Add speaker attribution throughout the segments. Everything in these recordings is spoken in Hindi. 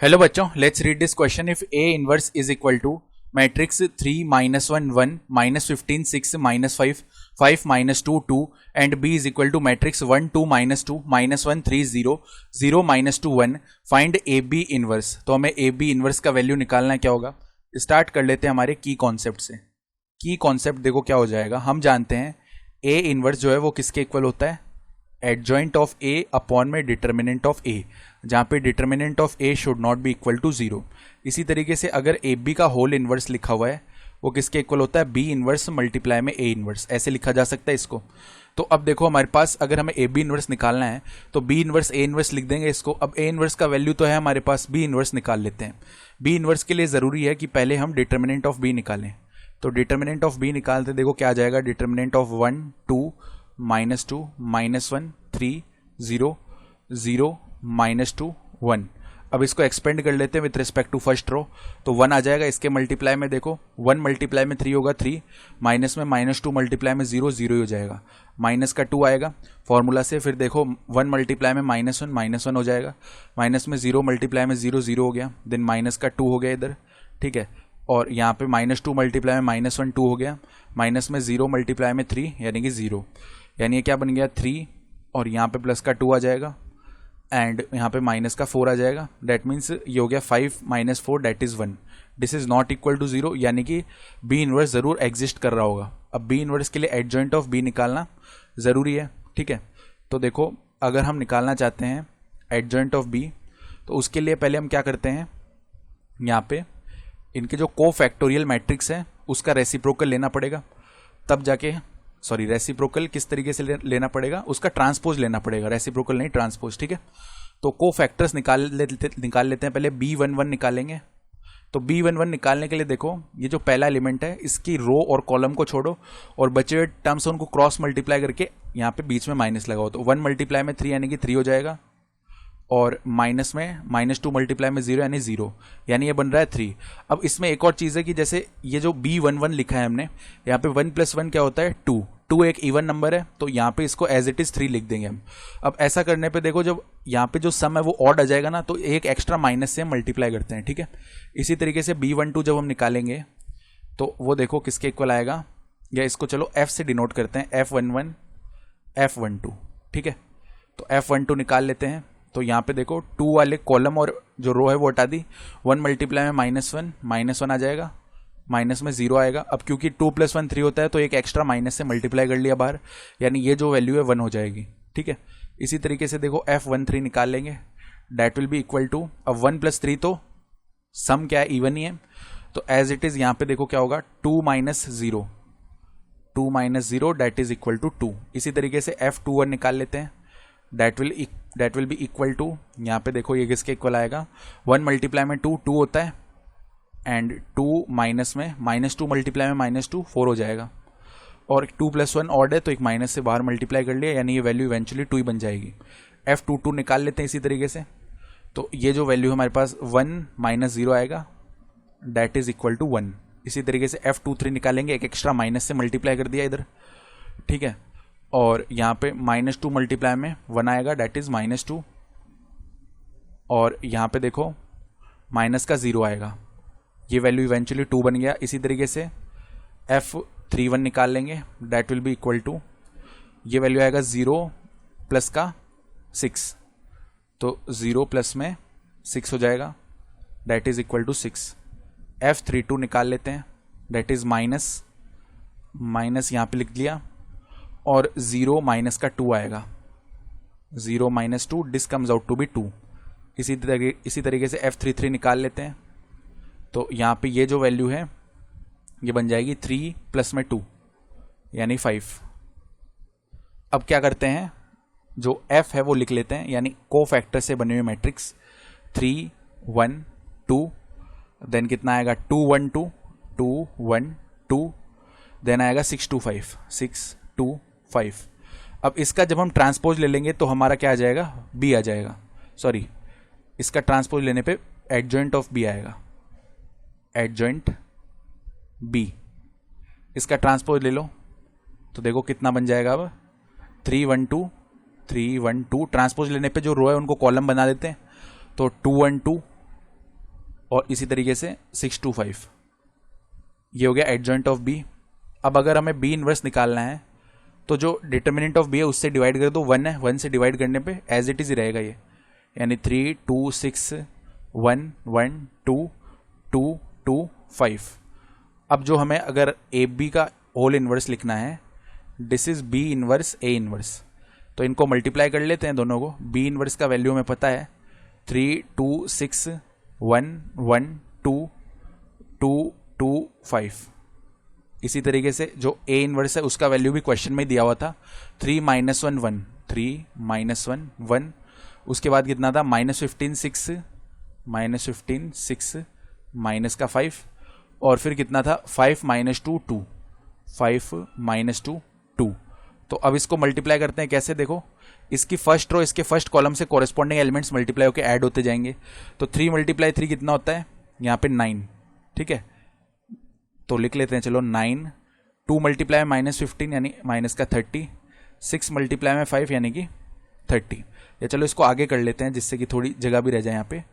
Speaker 1: हेलो बच्चों, let's read this question. If A inverse is equal to matrix 3 -1 1 -15 6 -5 5 -2 2 and B is equal to matrix 1 2 -2 -1 3 0 0 -2 1, find A B inverse. तो हमें ए बी इनवर्स का वैल्यू निकालना क्या होगा. स्टार्ट कर लेते हैं हमारे की कॉन्सेप्ट से. की कॉन्सेप्ट देखो क्या हो जाएगा. हम जानते हैं ए इनवर्स जो है वो किसके इक्वल होता है, एडजॉइंट ऑफ ए अपॉन में डिटर्मिनेंट ऑफ ए, जहाँ पे determinant of A should not be equal to 0. इसी तरीके से अगर ए बी का होल इनवर्स लिखा हुआ है वो किसके इक्वल होता है, बी इनवर्स मल्टीप्लाई में ए इनवर्स, ऐसे लिखा जा सकता है इसको. तो अब देखो हमारे पास अगर हमें ए बी इनवर्स निकालना है तो बी इनवर्स ए इनवर्स लिख देंगे इसको. अब ए इनवर्स का वैल्यू तो है हमारे पास, बी इनवर्स निकाल लेते हैं. बी इनवर्स के लिए ज़रूरी है कि पहले हम डिटर्मिनेंट ऑफ बी निकालें. तो डिटर्मिनेंट ऑफ बी निकालते देखो क्या आ जाएगा. Determinant of 1 2 -2 -1 3 0 0 -2 1. अब इसको एक्सपेंड कर लेते हैं with respect to first row. तो 1 आ जाएगा. इसके मल्टीप्लाई में देखो 1 मल्टीप्लाई में 3 होगा 3, माइनस में -2 मल्टीप्लाई में 0 0 हो जाएगा. माइनस का 2 आएगा फॉर्मूला से. फिर देखो 1 मल्टीप्लाई में -1 हो जाएगा. माइनस में 0 मल्टीप्लाई में 0 0 हो गया. देन माइनस का 2 हो गया इधर, ठीक है. और यहाँ पे -2 मल्टीप्लाई में -1 2 हो गया. माइनस में 0 मल्टीप्लाई में 3 यानी कि 0, यानी ये क्या बन गया 3, और यहाँ पे प्लस का 2 आ जाएगा एंड यहाँ पे माइनस का 4 आ जाएगा. दैट मीन्स ये हो गया 5 - 4 that is 1. This is not equal to 0, यानी कि बी इनवर्स जरूर एग्जिस्ट कर रहा होगा. अब बी इनवर्स के लिए एडजॉइंट ऑफ बी निकालना ज़रूरी है, ठीक है. तो देखो अगर हम निकालना चाहते हैं एडजॉइंट ऑफ बी तो उसके लिए पहले हम क्या करते हैं, यहाँ पे इनके जो को फैक्टोरियल मैट्रिक्स है उसका रेसिप्रोकल लेना पड़ेगा. तब जाके रेसिप्रोकल किस तरीके से लेना पड़ेगा, उसका ट्रांसपोज लेना पड़ेगा, रेसिप्रोकल नहीं ट्रांसपोज, ठीक है. तो को फैक्टर्स निकाल लेते हैं. पहले B11 निकालेंगे. तो B11 निकालने के लिए देखो ये जो पहला एलिमेंट है इसकी रो और कॉलम को छोड़ो और बचे हुए टर्म्स उनको क्रॉस मल्टीप्लाई करके यहाँ पे बीच में माइनस लगाओ. तो 1 मल्टीप्लाई में 3 यानी कि 3 हो जाएगा, और माइनस में -2 मल्टीप्लाई में 0 यानी 0, यानी ये बन रहा है 3. अब इसमें एक और चीज़ है कि जैसे ये जो B11 लिखा है हमने, यहाँ पे 1 + 1 क्या होता है 2. 2 एक इवन नंबर है तो यहाँ पे इसको एज इट इज़ 3 लिख देंगे हम. अब ऐसा करने पे देखो जब यहाँ पे जो सम है वो ऑड आ जाएगा ना, तो एक एक्स्ट्रा माइनस से हम मल्टीप्लाई करते हैं, ठीक है. इसी तरीके से B12 जब हम निकालेंगे तो वो देखो किसके इक्वल आएगा, या इसको चलो F से डिनोट करते हैं, F11 F12, ठीक है. तो F12 निकाल लेते हैं. तो यहाँ पे देखो 2 वाले कॉलम और जो रो है वो हटा दी. 1 मल्टीप्लाई में -1 आ जाएगा, माइनस में 0 आएगा. अब क्योंकि 2 + 1 3 होता है तो एक एक्स्ट्रा माइनस से मल्टीप्लाई कर लिया बाहर, यानी ये जो वैल्यू है 1 हो जाएगी, ठीक है. इसी तरीके से देखो F13 निकाल लेंगे. That will be equal to, अब 1 + 3 तो सम क्या है, इवन ही है. तो एज इट इज यहाँ पे देखो क्या होगा 2 - 0 डैट इज इक्वल टू 2. इसी तरीके से F21 निकाल लेते हैं. That will be equal to, यहाँ पे देखो ये किसके इक्वल आएगा, 1 मल्टीप्लाई में 2 2 होता है, एंड 2 माइनस में -2 मल्टीप्लाई में -2 4 हो जाएगा, और 2 + 1 ऑड है तो एक माइनस से बाहर मल्टीप्लाई कर लिया, यानी ये वैल्यू इवेंचुअली 2 ही बन जाएगी. F22 निकाल लेते हैं इसी तरीके से. तो ये जो वैल्यू हमारे पास 1 - 0 आएगा, दैट इज इक्वल टू 1. इसी तरीके से F23 निकालेंगे, एक एक्स्ट्रा माइनस से मल्टीप्लाई कर दिया इधर, ठीक है. और यहाँ पे -2 मल्टीप्लाई में 1 आएगा, डैट इज -2, और यहाँ पे देखो माइनस का 0 आएगा, ये वैल्यू इवेंचुअली 2 बन गया. इसी तरीके से F31 निकाल लेंगे. That will be equal to, ये वैल्यू आएगा 0 प्लस का 6, तो 0 प्लस में 6 हो जाएगा, that is equal to 6. F32 निकाल लेते हैं. डैट इज माइनस यहाँ पे लिख दिया, और 0 माइनस का 2 आएगा, 0 - 2 this comes out to be 2. इसी तरीके से F33 निकाल लेते हैं. तो यहाँ पे ये जो वैल्यू है ये बन जाएगी 3 + में 2 यानी 5. अब क्या करते हैं, जो F है वो लिख लेते हैं, यानी को फैक्टर से बने हुए मैट्रिक्स 3 1 2, देन कितना आएगा 2 1 2 2 1 2, देन आएगा 6 2 5 6 2 5. अब इसका जब हम ट्रांसपोज ले लेंगे तो हमारा क्या आ जाएगा, बी आ जाएगा. इसका ट्रांसपोज लेने पे एडजॉइंट ऑफ बी आएगा, एडजॉइंट बी. इसका ट्रांसपोज ले लो तो देखो कितना बन जाएगा. अब 3 1 2 3 1 2 ट्रांसपोज लेने पे जो रो है उनको कॉलम बना देते हैं. तो 2 1 2 और इसी तरीके से 625, ये हो गया एडजॉइंट ऑफ बी। अब अगर हमें बी इनवर्स निकालना है तो जो डिटर्मिनेंट ऑफ बी है उससे डिवाइड कर दो, 1 है, 1 से डिवाइड करने पे एज इट इज़ ही रहेगा ये, यानी 3 2 6 1 1 2 2 2 5। अब जो हमें अगर ए बी का होल इनवर्स लिखना है, this is B inverse A inverse, तो इनको मल्टीप्लाई कर लेते हैं दोनों को। बी इनवर्स का वैल्यू हमें पता है 3 2 6 1 1 2 2 2 5। इसी तरीके से जो ए इनवर्स है उसका वैल्यू भी क्वेश्चन में दिया हुआ था, 3 - 1 1, 3 - 1 1, उसके बाद कितना था -15 6, -15 6 माइनस का 5, और फिर कितना था 5 - 2 2, 5 - 2 2। तो अब इसको मल्टीप्लाई करते हैं कैसे, देखो इसकी फर्स्ट रो इसके फर्स्ट कॉलम से कॉरेस्पॉन्डिंग एलिमेंट्स मल्टीप्लाई होकर ऐड होते जाएंगे। तो 3 × 3 कितना होता है, यहाँ पे 9, ठीक है, तो लिख लेते हैं चलो 9। 2 × -15 यानी माइनस का 30, 6 × 5 यानी कि 30। या चलो इसको आगे कर लेते हैं जिससे कि थोड़ी जगह भी रह जाए यहाँ पे।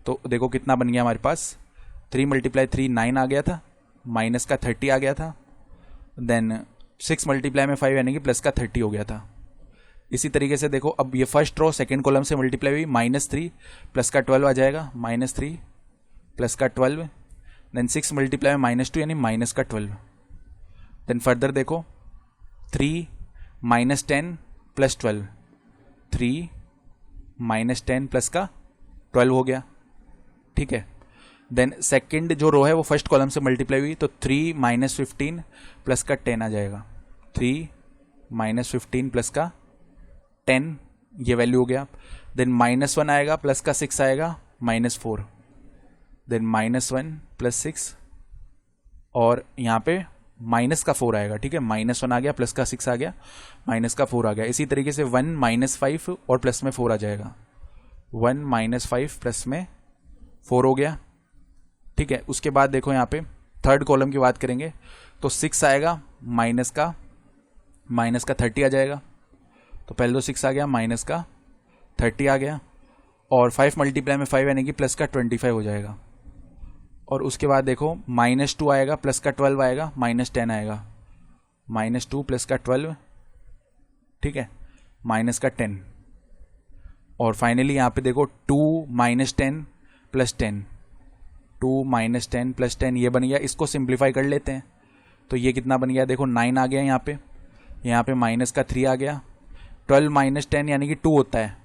Speaker 1: तो देखो कितना बन गया हमारे पास, 3 × 3 9 आ गया था, माइनस का 30 आ गया था, देन 6 × 5 यानी कि प्लस का 30 हो गया था। इसी तरीके से देखो अब ये फर्स्ट रो सेकेंड कॉलम से मल्टीप्लाई हुई, -3 प्लस का 12 आ जाएगा, -3 प्लस का 12, देन 6 × -2 यानी माइनस का 12। देन फर्दर देखो 3 - 10 + 12, 3 - 10 प्लस का 12 हो गया, ठीक है। देन सेकंड जो रो है वो फर्स्ट कॉलम से मल्टीप्लाई हुई, तो 3 - 15 प्लस का 10 आ जाएगा, 3 - 15 प्लस का 10, ये वैल्यू हो गया। देन -1 आएगा, प्लस का 6 आएगा, -4, देन -1 + 6, और यहाँ पे माइनस का 4 आएगा, ठीक है, -1 आ गया, प्लस का 6 आ गया, माइनस का 4 आ गया। इसी तरीके से 1 - 5 और प्लस में 4 आ जाएगा, 1 - 5 प्लस में 4 हो गया, ठीक है। उसके बाद देखो यहाँ पे थर्ड कॉलम की बात करेंगे तो 6 आएगा, माइनस का 30 आ जाएगा, तो पहले तो 6 आ गया, माइनस का 30 आ गया, और 5 × 5 यानी कि प्लस का 25 हो जाएगा। और उसके बाद देखो -2 आएगा, प्लस का 12 आएगा, -10 आएगा, -2 प्लस का 12, ठीक है, माइनस का 10, और फाइनली यहाँ पे देखो 2 - 10 + 10, 2 - 10 + 10 ये बन गया। इसको सिंप्लीफाई कर लेते हैं तो ये कितना बन गया, देखो 9 आ गया यहाँ पे माइनस का 3 आ गया, 12 - 10 यानी कि 2 होता है,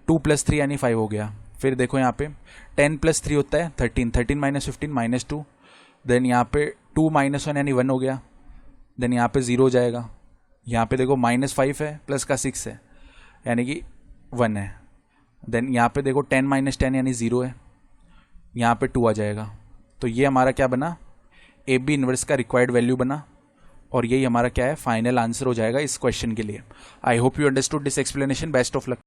Speaker 1: 2 + 3 यानी 5 हो गया। फिर देखो यहाँ पे 10 + 3 होता है 13, 13 - 15 -2, देन यहाँ पे 2 - 1 यानी 1 हो गया, देन यहाँ पे 0 हो जाएगा। यहाँ पे देखो -5 है, प्लस का 6 है यानी कि 1 है, देन यहाँ पे देखो 10 - 10 यानी 0 है, यहाँ पे 2 आ जाएगा। तो ये हमारा क्या बना, ए बी इनवर्स का रिक्वायर्ड वैल्यू बना, और यही हमारा क्या है फाइनल आंसर हो जाएगा इस क्वेश्चन के लिए। I hope you understood this explanation, best of luck.